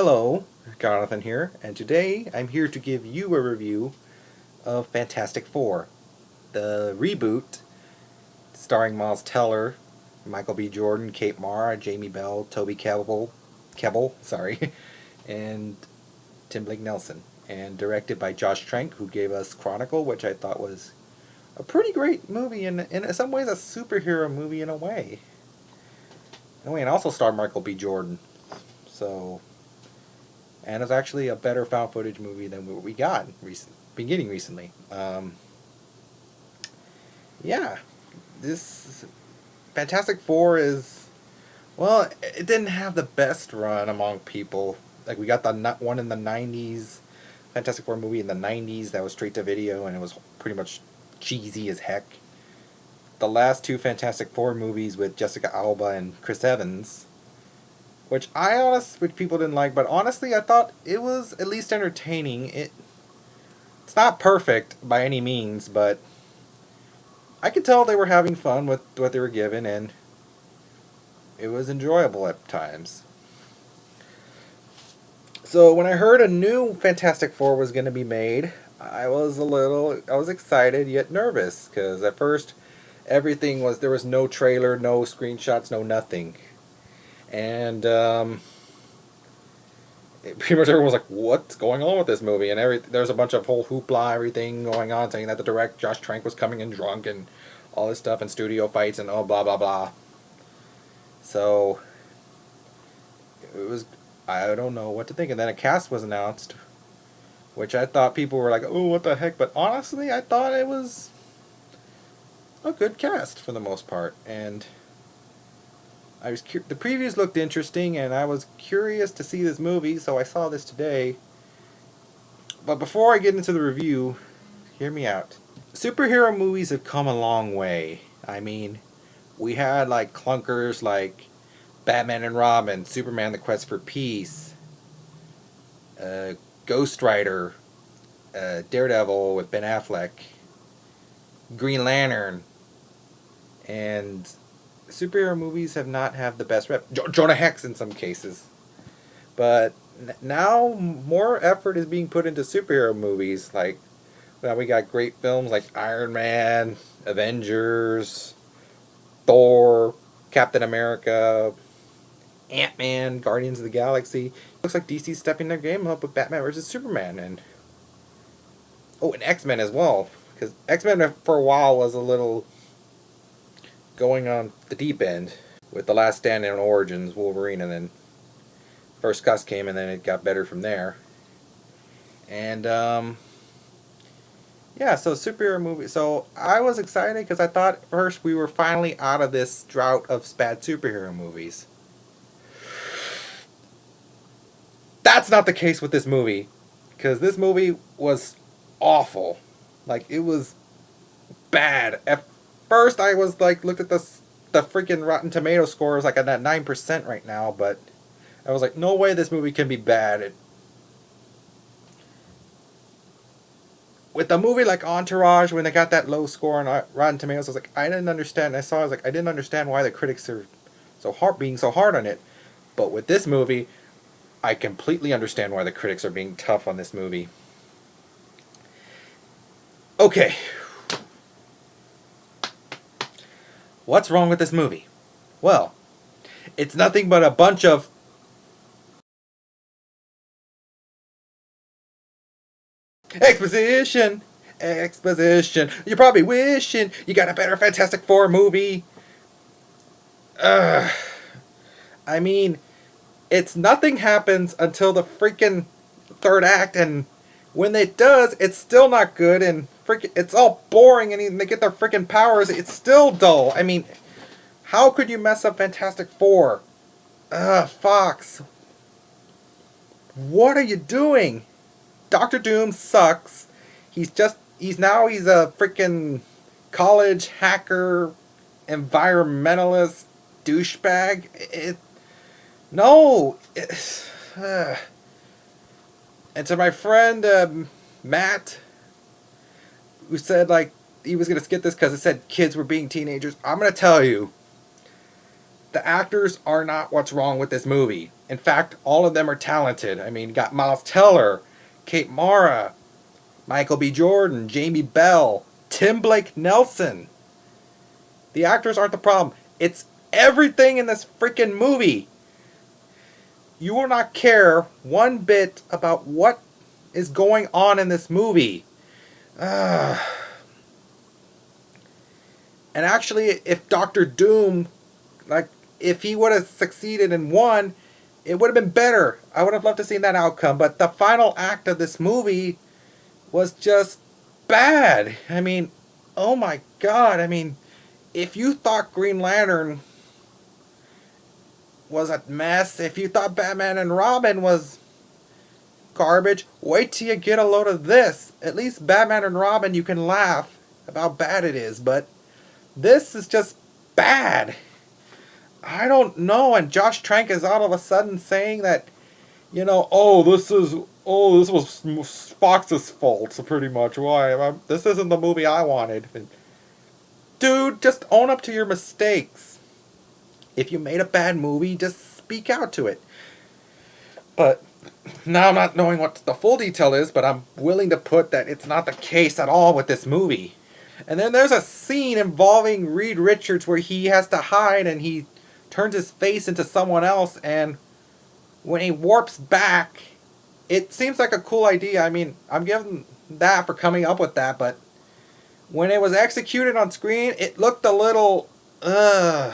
Hello, Jonathan here, and today I'm here to give you a review of Fantastic Four, the reboot starring Miles Teller, Michael B. Jordan, Kate Mara, Jamie Bell, Toby Kebbell, sorry, and Tim Blake Nelson, and directed by Josh Trank, who gave us Chronicle, which I thought was a pretty great movie, and in some ways a superhero movie in a way. And also starred Michael B. Jordan, so. And it's actually a better found footage movie than what we got beginning recently. Yeah, this Fantastic Four is, well, it didn't have the best run among people. Like, we got the one in the 90s, Fantastic Four movie in the 90s that was straight to video, and it was pretty much cheesy as heck. The last two Fantastic Four movies with Jessica Alba and Chris Evans, which people didn't like, but honestly I thought it was at least entertaining. It's not perfect by any means, but I could tell they were having fun with what they were given, and it was enjoyable at times. So when I heard a new Fantastic Four was going to be made, I was excited yet nervous, because at first there was no trailer, no screenshots, no nothing. And pretty much everyone was like, "What's going on with this movie?" And there's a bunch of whole hoopla, everything going on, saying that the director Josh Trank was coming in drunk and all this stuff, and studio fights and blah blah blah. So it was, I don't know what to think. And then a cast was announced, which I thought people were like, "Oh, what the heck?" But honestly, I thought it was a good cast for the most part, and the previews looked interesting, and I was curious to see this movie, so I saw this today. But before I get into the review, hear me out. Superhero movies have come a long way. I mean, we had like clunkers like Batman and Robin, Superman: The Quest for Peace, Ghost Rider, Daredevil with Ben Affleck, Green Lantern, and superhero movies have not had the best rep. Jonah Hex in some cases. But now more effort is being put into superhero movies. Like, now we got great films like Iron Man, Avengers, Thor, Captain America, Ant-Man, Guardians of the Galaxy. Looks like DC's stepping their game up with Batman vs. Superman. And X-Men as well. Because X-Men for a while was a little going on the deep end with The Last Stand and Origins, Wolverine, and then First Cuss came, and then it got better from there. And yeah, so superhero movie. So I was excited because I thought first we were finally out of this drought of bad superhero movies. That's not the case with this movie, because this movie was awful. Like, it was bad. At first, I was like, looked at the freaking Rotten Tomato score is like at that 9% right now, but I was like, no way this movie can be bad. With a movie like Entourage, when they got that low score on Rotten Tomatoes, I was like, I didn't understand. I was like, I didn't understand why the critics are being so hard on it. But with this movie, I completely understand why the critics are being tough on this movie. Okay. What's wrong with this movie? Well, it's nothing but a bunch of exposition. You're probably wishing you got a better Fantastic Four movie. Ugh. I mean, nothing happens until the freaking third act, and when it does, it's still not good, and it's all boring, and they get their freaking powers, it's still dull. I mean, how could you mess up Fantastic Four? Fox. What are you doing? Doctor Doom sucks. He's a freaking college hacker, environmentalist, douchebag. No. And to my friend Matt, who said like he was gonna skip this because it said kids were being teenagers, I'm gonna tell you, the actors are not what's wrong with this movie. In fact, all of them are talented. I mean, you got Miles Teller, Kate Mara, Michael B. Jordan, Jamie Bell, Tim Blake Nelson. The actors aren't the problem. It's everything in this freaking movie. You will not care one bit about what is going on in this movie. Uh, and actually, if Doctor Doom, like, if he would have succeeded and won, it would have been better. I would have loved to see that outcome. But the final act of this movie was just bad. I mean, oh my god. I mean, if you thought Green Lantern was a mess, if you thought Batman and Robin was garbage, wait till you get a load of this. At least Batman and Robin, you can laugh about how bad it is, but this is just bad. I don't know. And Josh Trank is all of a sudden saying that, this was Fox's fault, so pretty much. Why? This isn't the movie I wanted. And, dude, just own up to your mistakes. If you made a bad movie, just speak out to it. But now, not knowing what the full detail is, but I'm willing to put that it's not the case at all with this movie. And then there's a scene involving Reed Richards where he has to hide and he turns his face into someone else, and when he warps back, it seems like a cool idea. I mean, I'm giving that for coming up with that, but when it was executed on screen, it looked a little, no.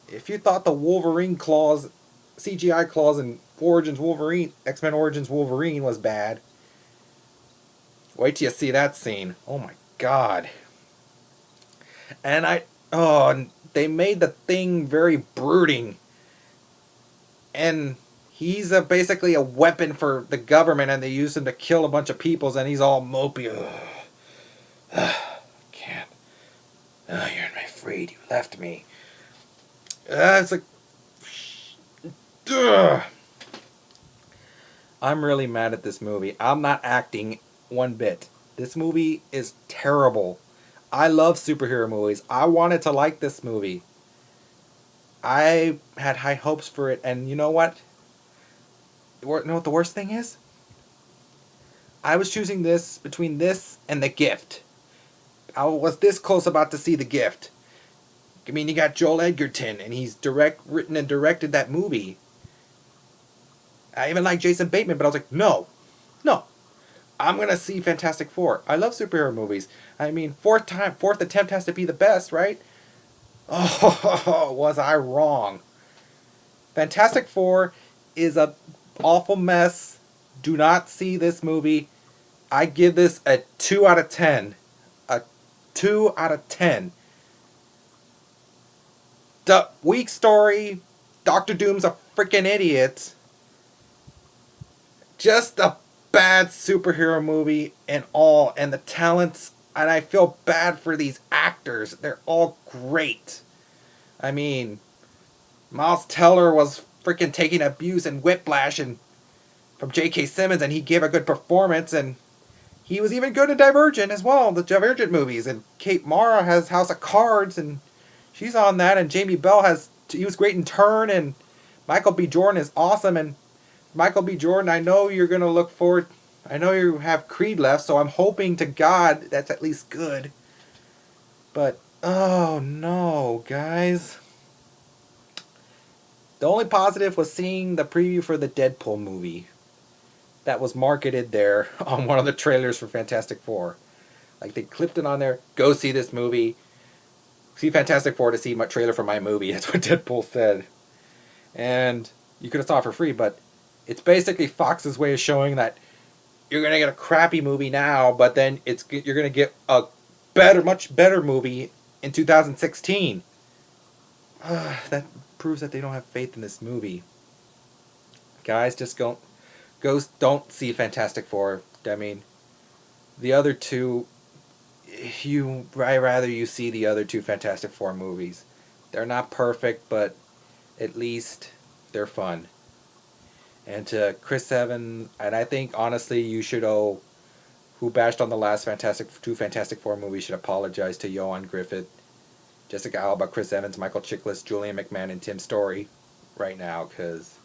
If you thought the Wolverine claws, CGI claws in Origins Wolverine, X-Men Origins Wolverine was bad, wait till you see that scene. Oh my god. And they made the Thing very brooding. And he's basically a weapon for the government, and they use him to kill a bunch of peoples, and he's all mopey. Can't. You're my afraid. You left me. It's like... I'm really mad at this movie. I'm not acting one bit. This movie is terrible. I love superhero movies. I wanted to like this movie. I had high hopes for it, and you know what? You know what the worst thing is? I was choosing this between this and The Gift. I was this close about to see The Gift. I mean, you got Joel Edgerton, and he's written and directed that movie. I even like Jason Bateman, but I was like, no. I'm gonna see Fantastic Four. I love superhero movies. I mean, fourth attempt has to be the best, right? Oh, was I wrong? Fantastic Four is a awful mess. Do not see this movie. I give this a 2 out of 10. A 2 out of 10. The weak story. Doctor Doom's a freaking idiot. Just a bad superhero movie and all. And the talents, and I feel bad for these actors. They're all great. I mean, Miles Teller was freaking taking abuse and whiplash and from J.K. Simmons, and he gave a good performance, and he was even good in Divergent as well, the Divergent movies. And Kate Mara has House of Cards, and she's on that, and Jamie Bell he was great in Turn, and Michael B. Jordan is awesome, and Michael B. Jordan, I know you're going to look forward, I know you have Creed left, so I'm hoping to God that's at least good. But, oh no, guys. The only positive was seeing the preview for the Deadpool movie that was marketed there on one of the trailers for Fantastic Four. Like, they clipped it on there, go see this movie, see Fantastic Four to see my trailer for my movie. That's what Deadpool said. And you could have saw it for free, but it's basically Fox's way of showing that you're going to get a crappy movie now, but then you're going to get a much better movie in 2016. That proves that they don't have faith in this movie. Guys, just don't see Fantastic Four. I mean, the other two, I rather you see the other two Fantastic Four movies. They're not perfect, but at least they're fun. And to Chris Evans, and I think honestly you should who bashed on the last Fantastic Four movies should apologize to Johan Griffith. Jessica Alba, Chris Evans, Michael Chiklis, Julian McMahon, and Tim Story right now, because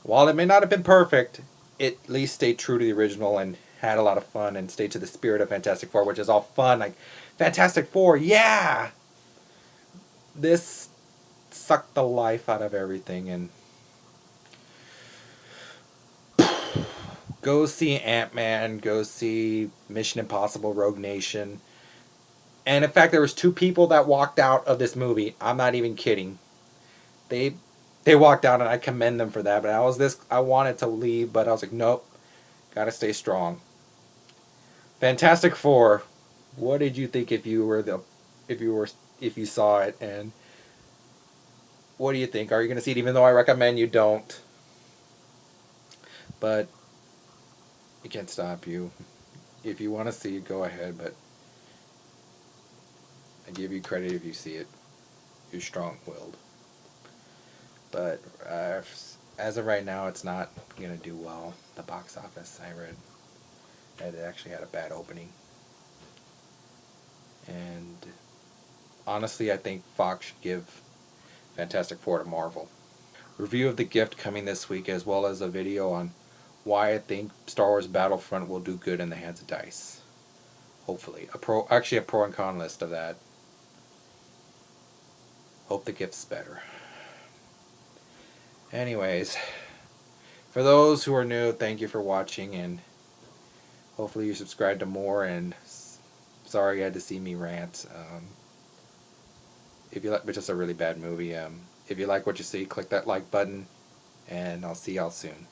while it may not have been perfect, it at least stayed true to the original and had a lot of fun and stayed to the spirit of Fantastic Four, which is all fun. Like, Fantastic Four, yeah! This sucked the life out of everything, and go see Ant-Man, go see Mission Impossible Rogue Nation. And in fact, there was 2 people that walked out of this movie. I'm not even kidding. They they walked out, and I commend them for that. But I wanted to leave, but I was like, nope, gotta stay strong. Fantastic Four. What did you think if you saw it, and what do you think? Are you gonna see it? Even though I recommend you don't, but it can't stop you. If you want to see it, go ahead. But I give you credit if you see it. You're strong-willed. But as of right now, it's not gonna do well. The box office, I read that it actually had a bad opening, and honestly, I think Fox should give Fantastic Four to Marvel. Review of The Gift coming this week, as well as a video on why I think Star Wars Battlefront will do good in the hands of DICE. Hopefully, a pro and con list of that. Hope The Gift's better. Anyways, for those who are new, thank you for watching, and hopefully you subscribe to more. And sorry you had to see me rant. If you like, but just a really bad movie. If you like what you see, click that like button, and I'll see y'all soon.